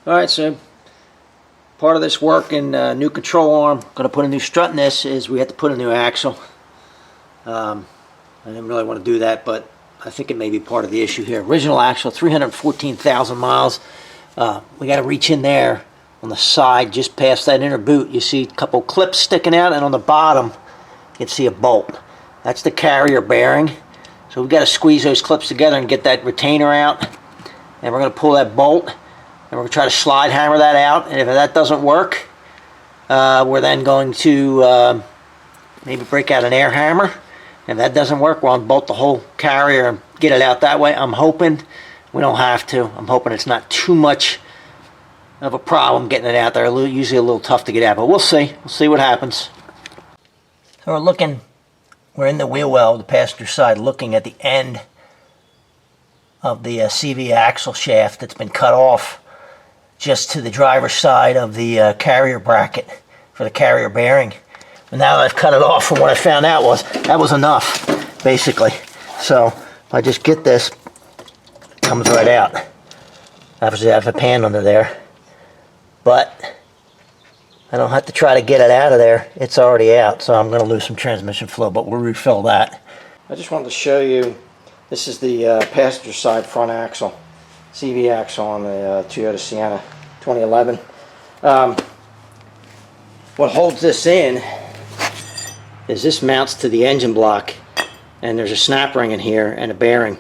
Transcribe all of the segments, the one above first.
Alright, so part of this work in new control arm, going to put a new strut in this, is we have to put a new axle. I didn't really want to do that, but I think it may be part of the issue here. Original axle, 314,000 miles. We got to reach in there on the side, just past that inner boot. You see a couple clips sticking out, and on the bottom, you can see a bolt. That's the carrier bearing. So we've got to squeeze those clips together and get that retainer out. And we're going to pull that bolt, and we're going to try to slide hammer that out. And if that doesn't work, we're then going to maybe break out an air hammer. If that doesn't work, we'll unbolt the whole carrier and get it out that way. I'm hoping we don't have to. I'm hoping it's not too much of a problem getting it out there. Usually a little tough to get out, but we'll see. We'll see what happens. So we're in the wheel well, the passenger side, looking at the end of the CV axle shaft that's been cut off just to the driver's side of the carrier bracket for the carrier bearing. And now that I've cut it off, from what I found out was that was enough, basically. So if I just get this, it comes right out. Obviously I have a pan under there, but I don't have to try to get it out of there. It's already out, so I'm going to lose some transmission flow, but we'll refill that. I just wanted to show you, this is the passenger side front axle, CV axle on the Toyota Sienna 2011. What holds this in is this mounts to the engine block, and there's a snap ring in here and a bearing,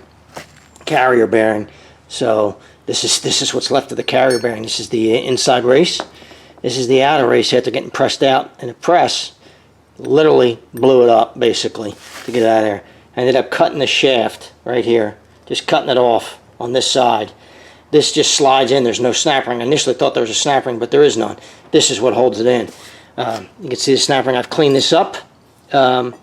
carrier bearing. So this is what's left of the carrier bearing. This is the inside race. This is the outer race after getting pressed out, and the press literally blew it up basically to get it out of there. I ended up cutting the shaft right here, just cutting it off on this side. This just slides in. There's no snap ring. I initially thought there was a snap ring, but there is none. This is what holds it in. You can see the snap ring. I've cleaned this up. And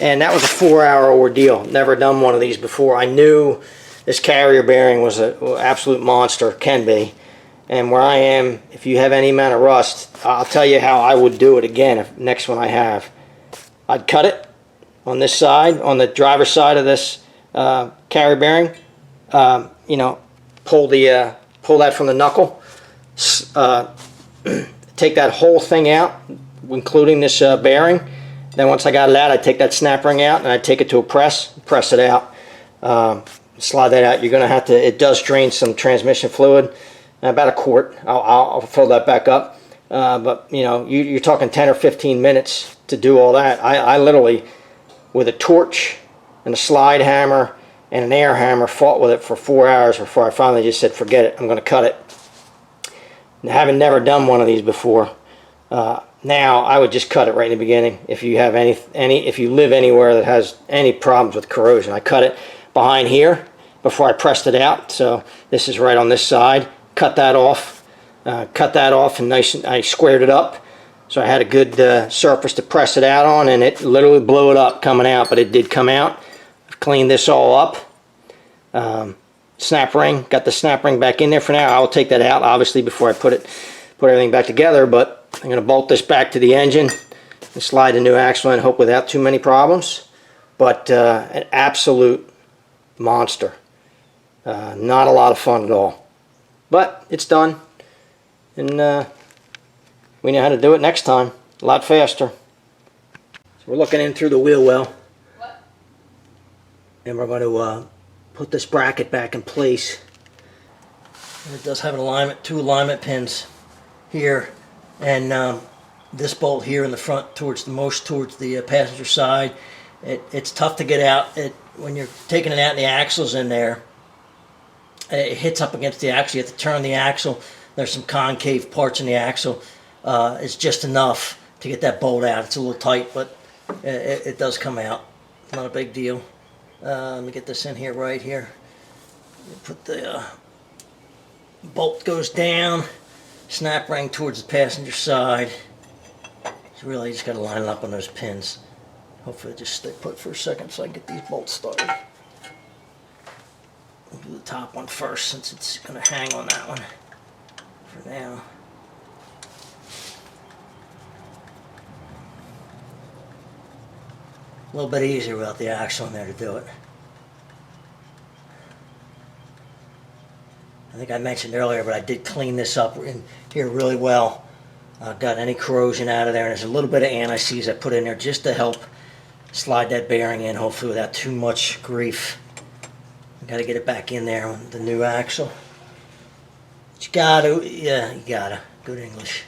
that was a 4-hour ordeal. Never done one of these before. I knew this carrier bearing was an absolute monster, can be. And where I am, if you have any amount of rust, I'll tell you how I would do it again if next one I have. I'd cut it on this side, on the driver's side of this carrier bearing. You know, pull that from the knuckle. Take that whole thing out, including this bearing. Then once I got it out, I'd take that snap ring out and I'd take it to a press it out, slide that out. You're going to have to, it does drain some transmission fluid, about a quart. I'll fill that back up. But you know, you're talking 10 or 15 minutes to do all that. I literally, with a torch and a slide hammer and an air hammer, fought with it for 4 hours before I finally just said, forget it, I'm going to cut it. And having never done one of these before, now I would just cut it right in the beginning. If you have if you live anywhere that has any problems with corrosion, I cut it behind here before I pressed it out. So this is right on this side. Cut that off, and I squared it up. So I had a good surface to press it out on, and it literally blew it up coming out, but it did come out. I've cleaned this all up. Snap ring, got the snap ring back in there for now. I'll take that out obviously before I put everything back together, but I'm going to bolt this back to the engine and slide the new axle in, hope without too many problems. But an absolute monster. Not a lot of fun at all. But it's done. And we know how to do it next time. A lot faster. So we're looking in through the wheel well. And we're going to put this bracket back in place. And it does have an alignment, 2 alignment pins here. And this bolt here in the front towards the passenger side. It's tough to get out. When you're taking it out and the axle's in there, it hits up against the axle. You have to turn the axle. There's some concave parts in the axle. It's just enough to get that bolt out. It's a little tight, but it does come out. Not a big deal. Let me get this in here right here. Put the bolt goes down. Snap ring towards the passenger side. So really you just got to line it up on those pins. Hopefully just stay put for a second so I can get these bolts started. I'll do the top one first since it's going to hang on that one for now. A little bit easier without the axle in there to do it. And think I mentioned earlier, but I did clean this up in here really well. Got any corrosion out of there, and there's a little bit of anti-seize I put in there just to help slide that bearing in, hopefully without too much grief. Got to get it back in there on the new axle. But you gotta, yeah, you gotta. Good English,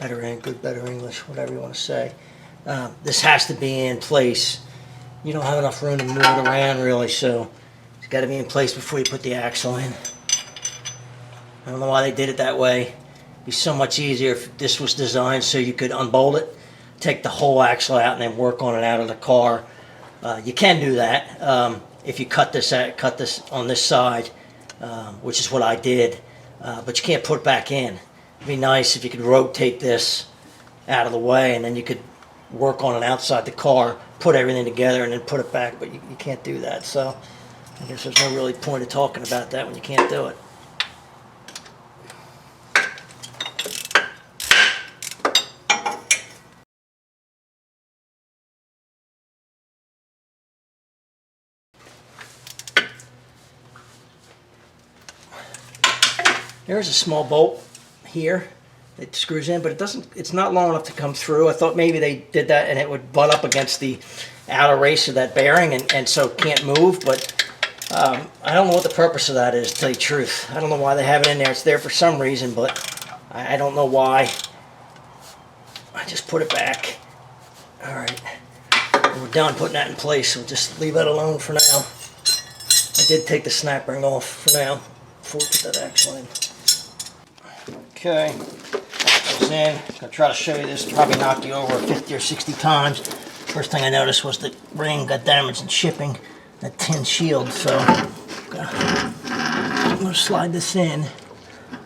better English, whatever you want to say. This has to be in place. You don't have enough room to move it around really, so it's got to be in place before you put the axle in. I don't know why they did it that way. It'd be so much easier if this was designed so you could unbolt it, take the whole axle out, and then work on it out of the car. You can do that if you cut this on this side, which is what I did. But you can't put it back in. It'd be nice if you could rotate this out of the way, and then you could work on it outside the car, put everything together, and then put it back. But you can't do that. So I guess there's no really point of talking about that when you can't do it. There's a small bolt here that screws in, but it's not long enough to come through. I thought maybe they did that and it would butt up against the outer race of that bearing and so it can't move, but I don't know what the purpose of that is, to tell you the truth. I don't know why they have it in there. It's there for some reason, but I don't know why. I just put it back. All right, we're done putting that in place, so we'll just leave that alone for now. I did take the snap ring off for now before we put that axle in. Okay, that goes in. I'm going to try to show you this. Probably knocked you over 50 or 60 times. First thing I noticed was the ring got damaged in shipping, that tin shield. So I'm going to slide this in.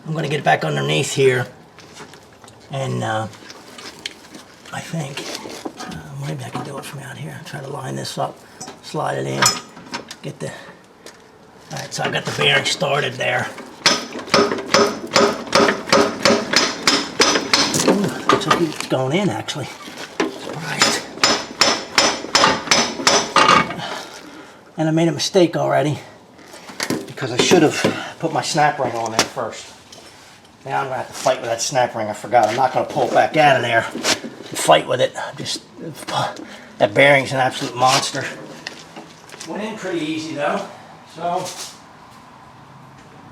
I'm going to get it back underneath here. And I think maybe I can do it from out here. Try to line this up, slide it in, get the... Alright, so I've got the bearing started there. Looks like it's going in, actually. Surprised. And I made a mistake already because I should have put my snap ring on there first. Now I'm going to have to fight with that snap ring. I forgot. I'm not going to pull it back out of there and fight with it. That bearing's an absolute monster. Went in pretty easy though. So,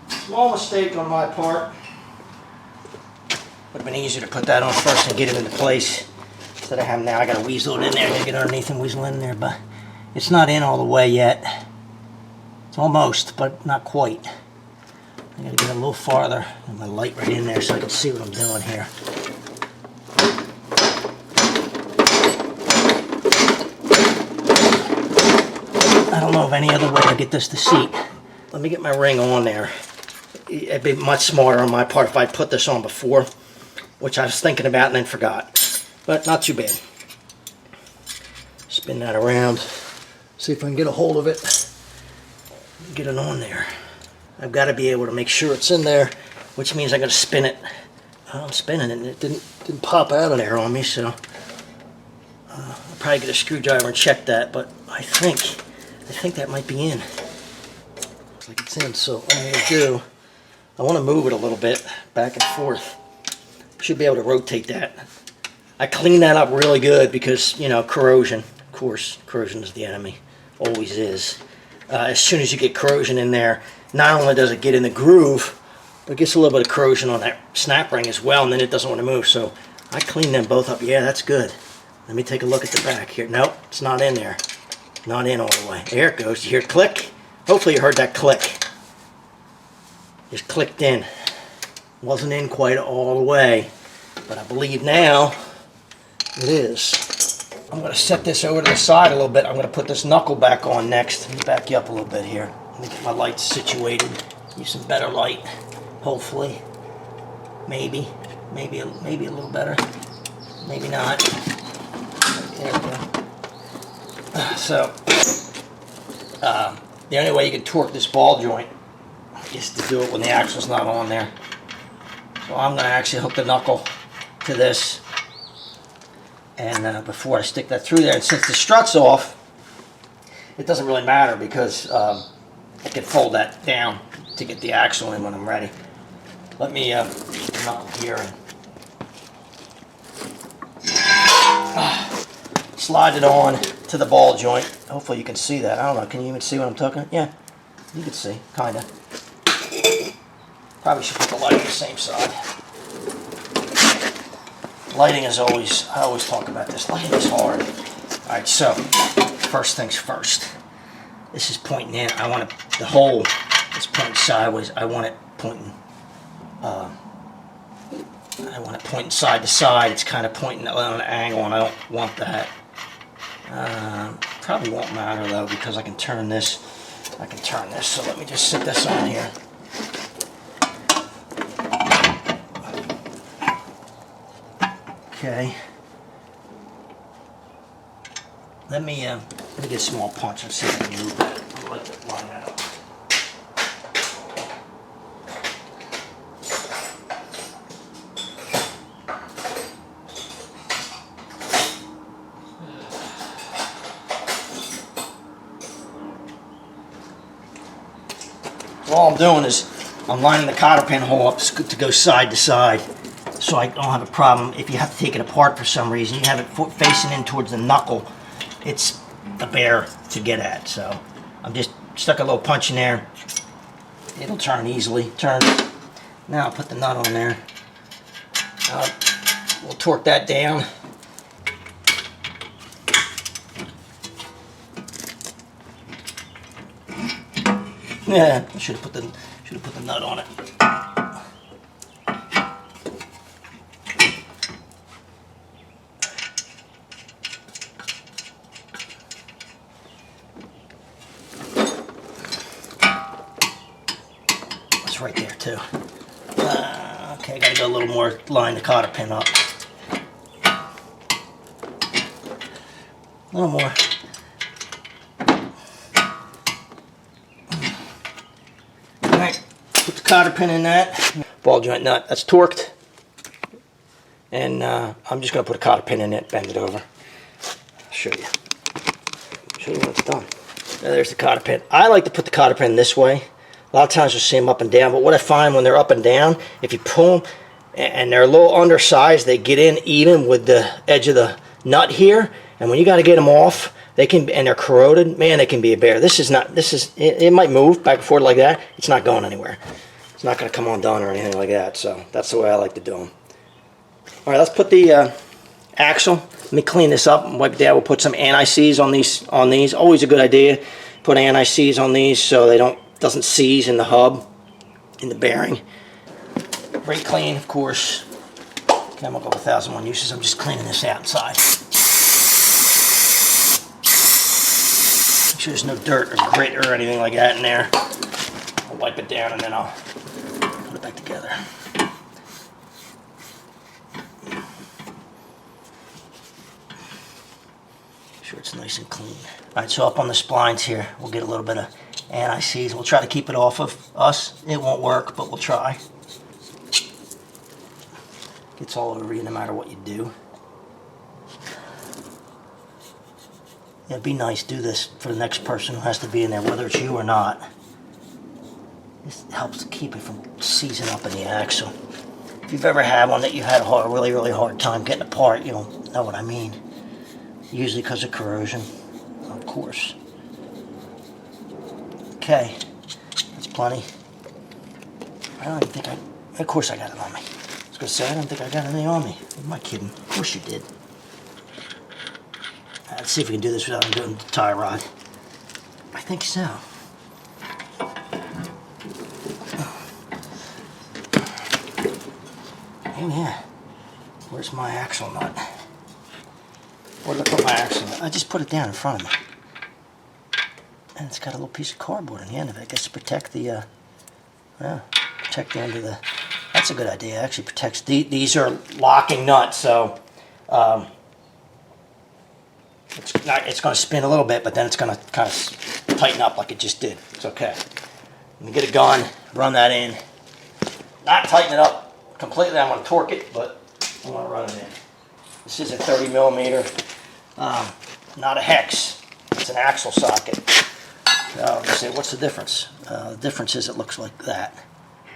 small mistake on my part. Would have been easier to put that on first and get it into place. Instead of having now, I got to weasel it in there. I got to get underneath and weasel it in there, but it's not in all the way yet. It's almost, but not quite. I got to get a little farther. Get my light right in there so I can see what I'm doing here. I don't know of any other way to get this to seat. Let me get my ring on there. It'd be much smarter on my part if I put this on before, which I was thinking about and then forgot. But not too bad. Spin that around. See if I can get a hold of it. Get it on there. I've got to be able to make sure it's in there, which means I'm going to spin it. I'm spinning it and it didn't pop out of there on me, so I'll probably get a screwdriver and check that, but I think that might be in. Looks like it's in, so what I'm going to do, I want to move it a little bit back and forth. Should be able to rotate that. I cleaned that up really good because, you know, corrosion. Of course, corrosion is the enemy. Always is. As soon as you get corrosion in there, not only does it get in the groove, but it gets a little bit of corrosion on that snap ring as well, and then it doesn't want to move. So I cleaned them both up. Yeah, that's good. Let me take a look at the back here. Nope, it's not in there. Not in all the way. There it goes. You hear it click? Hopefully you heard that click. Just clicked in. Wasn't in quite all the way, but I believe now it is. I'm going to set this over to the side a little bit. I'm going to put this knuckle back on next. Let me back you up a little bit here. Let me get my lights situated. Use some better light, hopefully. Maybe a little better. Maybe not. There we go. So, the only way you can torque this ball joint is to do it when the axle's not on there. So I'm going to actually hook the knuckle to this, and before I stick that through there, and since the strut's off, it doesn't really matter because I can fold that down to get the axle in when I'm ready. Let me knuckle here and slide it on to the ball joint. Hopefully you can see that. I don't know, can you even see what I'm talking? Yeah, you can see, kinda. Probably should put the light on the same side. Lighting is always, I always talk about this, lighting is hard. Alright, so, first things first. This is pointing in. I want it, the hole is pointing sideways. I want it pointing, side to side. It's kind of pointing on an angle, and I don't want that. Probably won't matter though, because I can turn this. So let me just sit this on here. Okay. Let me get a small punch and see if I can move that. I'd like to line that up. So all I'm doing is I'm lining the cotter pin hole up to go side to side, so I don't have a problem. If you have to take it apart for some reason, you have it facing in towards the knuckle, it's a bear to get at. So I'm just stuck a little punch in there. It'll turn easily. Turn. Now I'll put the nut on there. We'll torque that down. Yeah, I should have put the nut on it. It's right there too. Okay, I gotta go a little more, line the cotter pin up. A little more. Alright, put the cotter pin in that. Ball joint nut, that's torqued. And I'm just going to put a cotter pin in it, bend it over. I'll show you. Show you when it's done. There's the cotter pin. I like to put the cotter pin this way. A lot of times you'll see them up and down, but what I find when they're up and down, if you pull them and they're a little undersized, they get in even with the edge of the nut here. And when you got to get them off, they can, and they're corroded, man, they can be a bear. It might move back and forth like that. It's not going anywhere. It's not going to come undone or anything like that. So that's the way I like to do them. All right, let's put the axle. Let me clean this up and wipe it down. We'll put some anti-seize on these. Always a good idea. Put anti-seize on these so they doesn't seize in the hub, in the bearing. Brake clean, of course. Chemical 1001 uses. I'm just cleaning this outside. Make sure there's no dirt or grit or anything like that in there. I'll wipe it down and then I'll put it back together. Make sure it's nice and clean. Alright, so up on the splines here, we'll get a little bit of anti-seize. We'll try to keep it off of us. It won't work, but we'll try. Gets all over you no matter what you do. Yeah, be nice. Do this for the next person who has to be in there, whether it's you or not. This helps to keep it from seizing up in the axle. If you've ever had one that you've had a really, really hard time getting apart, you'll know what I mean. Usually because of corrosion, of course. Okay, that's plenty. I don't even think of course I got it on me. I was going to say, I don't think I got anything on me. Am I kidding? Of course you did. Let's see if we can do this without doing the tie rod. I think so. Oh yeah. Where's my axle nut? Where did I put my axle nut? I just put it down in front of me. And it's got a little piece of cardboard on the end of it. I guess to protect the, protect the end of the... That's a good idea. It actually protects... These are locking nuts, so... It's going to spin a little bit, but then it's going to kind of tighten up like it just did. It's okay. Let me get a gun, run that in. Not tighten it up completely. I'm going to torque it, but I want to run it in. This is a 30 millimeter, not a hex. It's an axle socket. You say, what's the difference? The difference is it looks like that.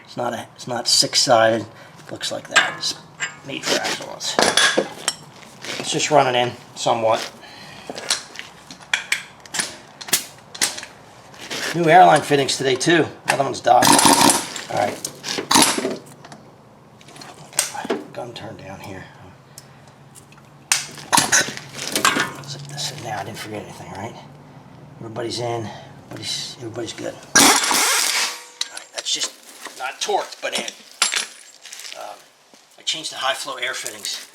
It's not six-sided. It looks like that. It's made for axle. Let's just run it in somewhat. New airline fittings today too. Another one's Dodge. All right. Got my gun turned down here. Zip this in now. I didn't forget anything, right? Everybody's in. Everybody's good. All right, that's just not torqued, but in. I changed the high flow air fittings.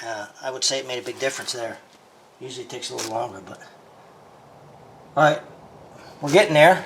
I would say it made a big difference there. Usually it takes a little longer, but all right. We're getting there.